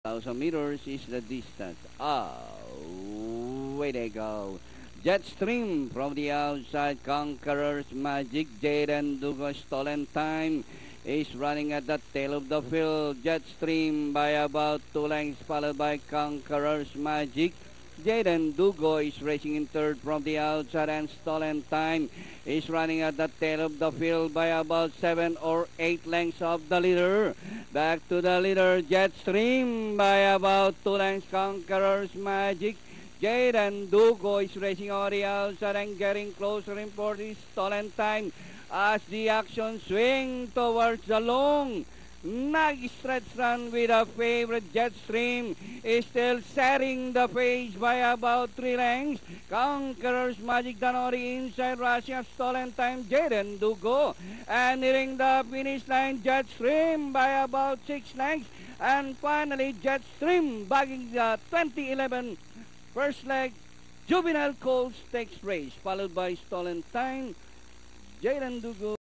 1,000 meters is the distance. Away they go. Jetstream from the outside. Conqueror's Magic. Jaden Dugo stolen time. Is running at the tail of the field. Jetstream by about 2 lengths, followed by Conqueror's Magic. Jaden Dugo is racing in third from the outside, and Stolen Time is running at the tail of the field by about 7 or 8 lengths of the leader. Back to the leader, Jetstream by about 2 lengths, Conqueror's Magic. Jaden Dugo is racing on the outside and getting closer in for the Stolen Time as the action swing towards the long nag-stretch run with a favorite. Jetstream is still setting the pace by about 3 lengths. Conqueror's Magic Danori inside, Russia Stolen Time, Jaden Dugo. And nearing the finish line, Jetstream by about 6 lengths. And finally, Jetstream bagging the 2011 first leg Juvenile Colts Stakes race, followed by Stolen Time, Jaden Dugo.